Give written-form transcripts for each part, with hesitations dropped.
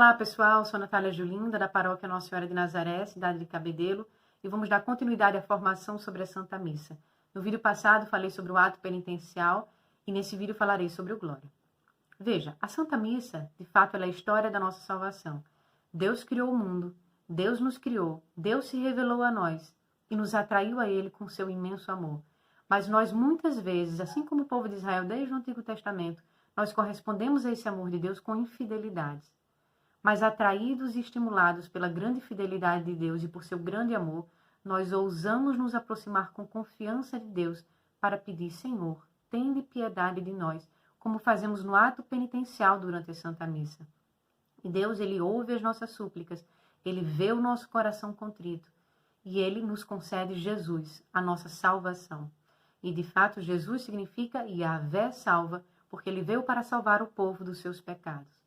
Olá pessoal, sou Natália Julinda, da Paróquia Nossa Senhora de Nazaré, cidade de Cabedelo, e vamos dar continuidade à formação sobre a Santa Missa. No vídeo passado falei sobre o ato penitencial e nesse vídeo falarei sobre o Glória. Veja, a Santa Missa, de fato, ela é a história da nossa salvação. Deus criou o mundo, Deus nos criou, Deus se revelou a nós e nos atraiu a Ele com seu imenso amor. Mas nós muitas vezes, assim como o povo de Israel desde o Antigo Testamento, nós correspondemos a esse amor de Deus com infidelidades. Mas atraídos e estimulados pela grande fidelidade de Deus e por seu grande amor, nós ousamos nos aproximar com confiança de Deus para pedir: Senhor, tende piedade de nós, como fazemos no ato penitencial durante a Santa Missa. E Deus, Ele ouve as nossas súplicas, Ele vê o nosso coração contrito e Ele nos concede Jesus, a nossa salvação. E de fato Jesus significa Yahvé salva, porque Ele veio para salvar o povo dos seus pecados.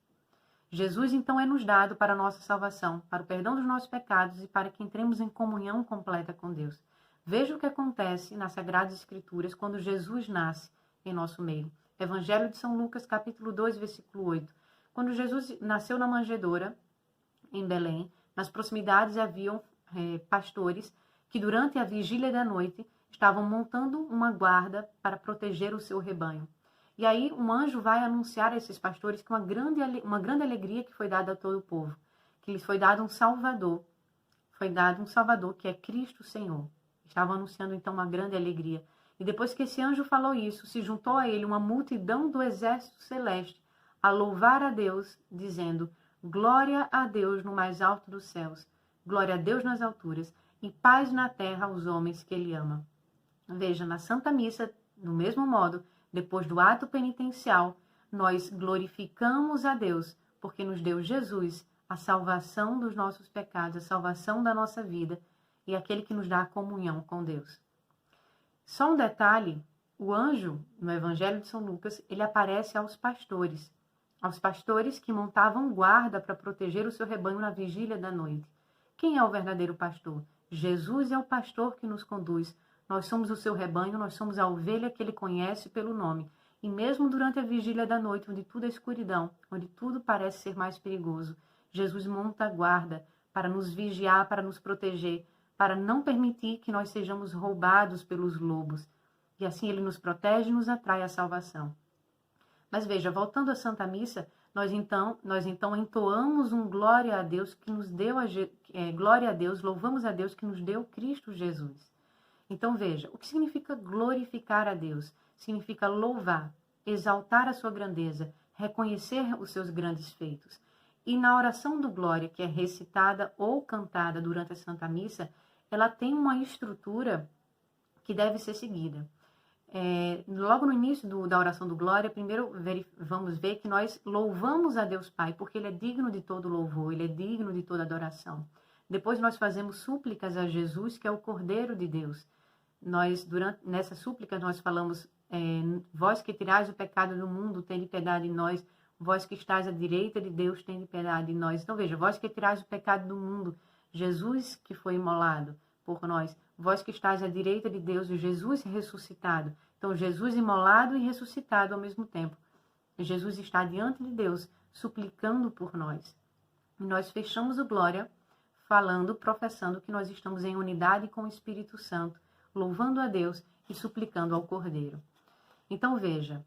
Jesus, então, é nos dado para a nossa salvação, para o perdão dos nossos pecados e para que entremos em comunhão completa com Deus. Veja o que acontece nas Sagradas Escrituras quando Jesus nasce em nosso meio. Evangelho de São Lucas, capítulo 2, versículo 8. Quando Jesus nasceu na manjedoura, em Belém, nas proximidades haviam pastores que durante a vigília da noite estavam montando uma guarda para proteger o seu rebanho. E aí um anjo vai anunciar a esses pastores que uma grande alegria que foi dada a todo o povo, que lhes foi dado um Salvador que é Cristo Senhor. Estavam anunciando então uma grande alegria. E depois que esse anjo falou isso, se juntou a ele uma multidão do exército celeste a louvar a Deus, dizendo: glória a Deus no mais alto dos céus, glória a Deus nas alturas e paz na terra aos homens que Ele ama. Veja, na Santa Missa, do mesmo modo, depois do ato penitencial, nós glorificamos a Deus, porque nos deu Jesus, a salvação dos nossos pecados, a salvação da nossa vida e aquele que nos dá a comunhão com Deus. Só um detalhe, o anjo, no Evangelho de São Lucas, ele aparece aos pastores que montavam guarda para proteger o seu rebanho na vigília da noite. Quem é o verdadeiro pastor? Jesus é o pastor que nos conduz. Nós somos o seu rebanho, nós somos a ovelha que ele conhece pelo nome. E mesmo durante a vigília da noite, onde tudo é escuridão, onde tudo parece ser mais perigoso, Jesus monta a guarda para nos vigiar, para nos proteger, para não permitir que nós sejamos roubados pelos lobos. E assim ele nos protege e nos atrai à salvação. Mas veja, voltando à Santa Missa, nós então entoamos um glória a Deus que nos deu glória a Deus, louvamos a Deus que nos deu Cristo Jesus. Então veja, o que significa glorificar a Deus? Significa louvar, exaltar a sua grandeza, reconhecer os seus grandes feitos. E na oração do Glória, que é recitada ou cantada durante a Santa Missa, ela tem uma estrutura que deve ser seguida. Logo no início da oração do Glória, primeiro vamos ver que nós louvamos a Deus Pai, porque Ele é digno de todo louvor, Ele é digno de toda adoração. Depois nós fazemos súplicas a Jesus, que é o Cordeiro de Deus. Nessa súplica nós falamos: vós que tirais o pecado do mundo, tende piedade de nós. Vós que estáis à direita de Deus, tende piedade de nós. Então veja, vós que tirais o pecado do mundo, Jesus que foi imolado por nós. Vós que estáis à direita de Deus, Jesus ressuscitado. Então Jesus imolado e ressuscitado ao mesmo tempo. Jesus está diante de Deus, suplicando por nós. E nós fechamos o Glória professando que nós estamos em unidade com o Espírito Santo, louvando a Deus e suplicando ao Cordeiro. Então veja,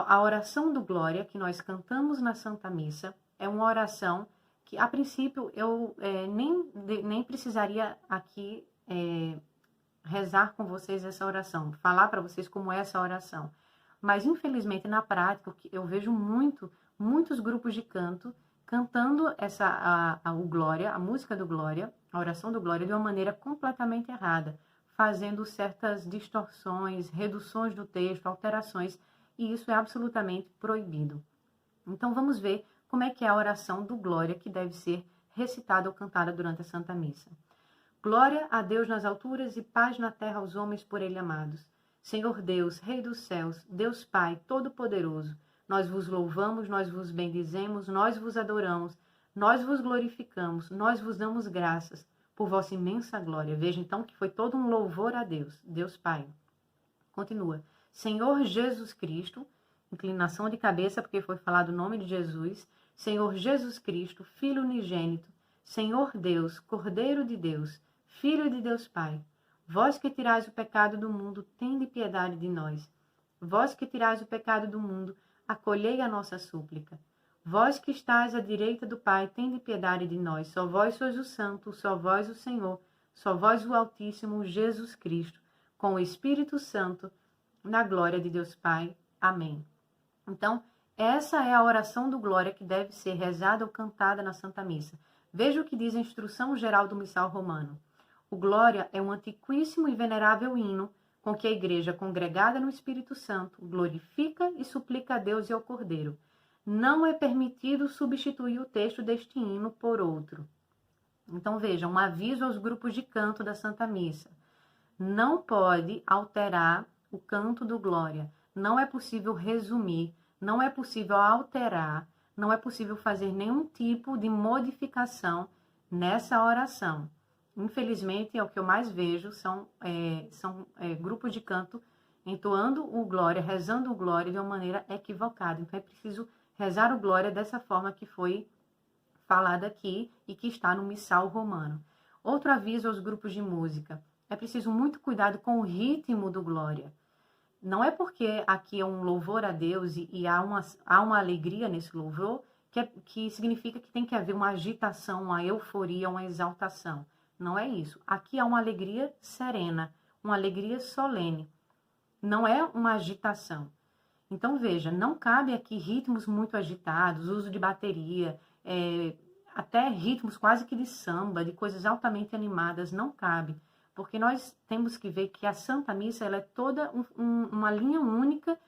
a oração do Glória que nós cantamos na Santa Missa é uma oração que, a princípio, eu nem precisaria aqui rezar com vocês essa oração, falar para vocês como é essa oração. Mas, infelizmente, na prática, eu vejo muitos grupos de canto cantando o Glória, a música do Glória, a oração do Glória, de uma maneira completamente errada, fazendo certas distorções, reduções do texto, alterações, e isso é absolutamente proibido. Então vamos ver como é que é a oração do Glória que deve ser recitada ou cantada durante a Santa Missa. Glória a Deus nas alturas e paz na terra aos homens por Ele amados. Senhor Deus, Rei dos céus, Deus Pai Todo-Poderoso, nós vos louvamos, nós vos bendizemos, nós vos adoramos, nós vos glorificamos, nós vos damos graças por vossa imensa glória. Veja então que foi todo um louvor a Deus, Deus Pai. Continua. Senhor Jesus Cristo, inclinação de cabeça porque foi falado o nome de Jesus. Senhor Jesus Cristo, Filho unigênito, Senhor Deus, Cordeiro de Deus, Filho de Deus Pai, vós que tirais o pecado do mundo, tende piedade de nós. Vós que tirais o pecado do mundo, acolhei a nossa súplica. Vós que estáis à direita do Pai, tende piedade de nós. Só vós sois o Santo, só vós o Senhor, só vós o Altíssimo, Jesus Cristo, com o Espírito Santo, na glória de Deus Pai. Amém. Então, essa é a oração do Glória que deve ser rezada ou cantada na Santa Missa. Veja o que diz a instrução geral do Missal Romano. O Glória é um antiquíssimo e venerável hino com que a Igreja, congregada no Espírito Santo, glorifica e suplica a Deus e ao Cordeiro. Não é permitido substituir o texto deste hino por outro. Então, veja, um aviso aos grupos de canto da Santa Missa. Não pode alterar o canto do Glória. Não é possível resumir, não é possível alterar, não é possível fazer nenhum tipo de modificação nessa oração. Infelizmente, é o que eu mais vejo, são grupos de canto entoando o Glória, rezando o Glória de uma maneira equivocada. Então, é preciso rezar o Glória dessa forma que foi falada aqui e que está no Missal Romano. Outro aviso aos grupos de música. É preciso muito cuidado com o ritmo do Glória. Não é porque aqui é um louvor a Deus e há uma alegria nesse louvor que significa que tem que haver uma agitação, uma euforia, uma exaltação. Não é isso. Aqui há uma alegria serena, uma alegria solene. Não é uma agitação. Então, veja, não cabe aqui ritmos muito agitados, uso de bateria, até ritmos quase que de samba, de coisas altamente animadas, não cabe. Porque nós temos que ver que a Santa Missa ela é toda uma linha única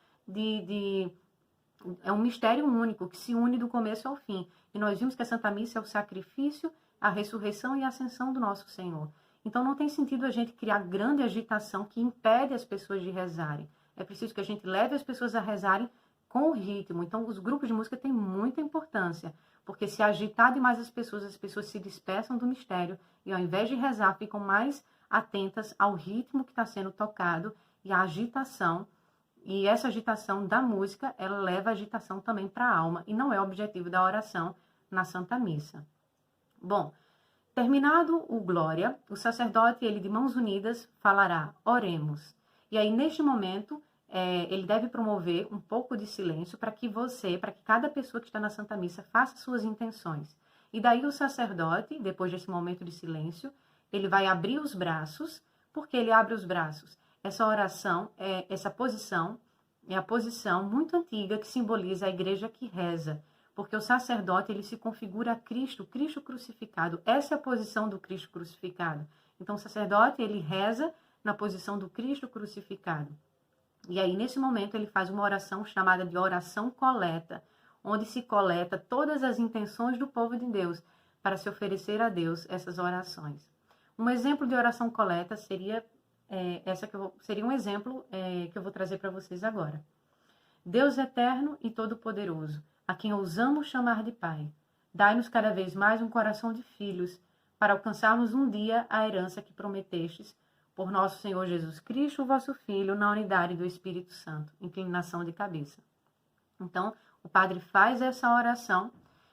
é um mistério único, que se une do começo ao fim. E nós vimos que a Santa Missa é o sacrifício, a ressurreição e a ascensão do nosso Senhor. Então, não tem sentido a gente criar grande agitação que impede as pessoas de rezarem. É preciso que a gente leve as pessoas a rezarem com o ritmo. Então, os grupos de música têm muita importância, porque se agitar demais as pessoas se dispersam do mistério e, ao invés de rezar, ficam mais atentas ao ritmo que está sendo tocado e à agitação. E essa agitação da música, ela leva a agitação também para a alma e não é o objetivo da oração na Santa Missa. Bom, terminado o Glória, o sacerdote, ele de mãos unidas, falará, oremos. E aí, neste momento, ele deve promover um pouco de silêncio para que cada pessoa que está na Santa Missa faça suas intenções. E daí o sacerdote, depois desse momento de silêncio, ele vai abrir os braços. Por que ele abre os braços? Essa oração, essa posição, é a posição muito antiga que simboliza a igreja que reza. Porque o sacerdote, ele se configura a Cristo crucificado. Essa é a posição do Cristo crucificado. Então, o sacerdote, ele reza na posição do Cristo crucificado. E aí, nesse momento, ele faz uma oração chamada de oração coleta, onde se coleta todas as intenções do povo de Deus para se oferecer a Deus essas orações. Um exemplo de oração coleta seria seria um exemplo que eu vou trazer para vocês agora. Deus eterno e todo-poderoso, a quem ousamos chamar de Pai, dai-nos cada vez mais um coração de filhos, para alcançarmos um dia a herança que prometestes, por nosso Senhor Jesus Cristo, vosso Filho, na unidade do Espírito Santo. Inclinação de cabeça. Então, o padre faz essa oração,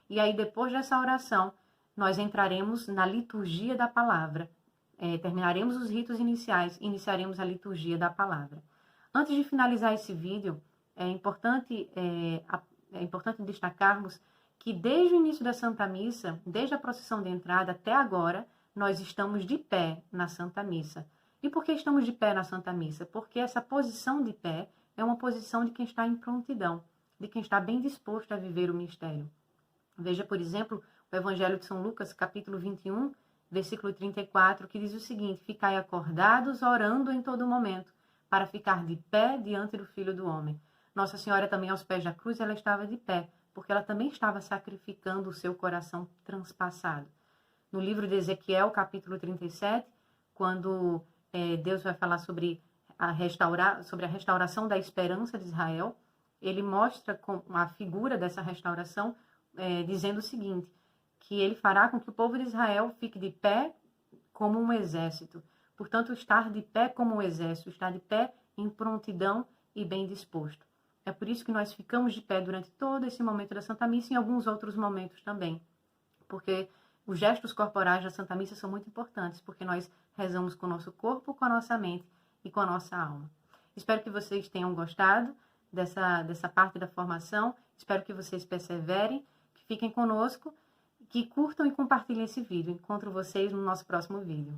e aí depois dessa oração, nós entraremos na liturgia da palavra. Terminaremos os ritos iniciais, iniciaremos a liturgia da palavra. Antes de finalizar esse vídeo, é importante destacarmos que desde o início da Santa Missa, desde a procissão de entrada até agora, nós estamos de pé na Santa Missa. E por que estamos de pé na Santa Missa? Porque essa posição de pé é uma posição de quem está em prontidão, de quem está bem disposto a viver o mistério. Veja, por exemplo, o Evangelho de São Lucas, capítulo 21, versículo 34, que diz o seguinte: ficai acordados, orando em todo momento, para ficar de pé diante do Filho do Homem. Nossa Senhora também, aos pés da cruz, ela estava de pé, porque ela também estava sacrificando o seu coração transpassado. No livro de Ezequiel, capítulo 37, quando Deus vai falar sobre a restauração da esperança de Israel, ele mostra com a figura dessa restauração, dizendo o seguinte, que ele fará com que o povo de Israel fique de pé como um exército. Portanto, estar de pé como um exército, estar de pé em prontidão e bem disposto. É É por isso que nós ficamos de pé durante todo esse momento da Santa Missa e em alguns outros momentos também. Porque os gestos corporais da Santa Missa são muito importantes, porque nós rezamos com o nosso corpo, com a nossa mente e com a nossa alma. Espero que vocês tenham gostado dessa parte da formação. Espero que vocês perseverem, que fiquem conosco, que curtam e compartilhem esse vídeo. Encontro vocês no nosso próximo vídeo.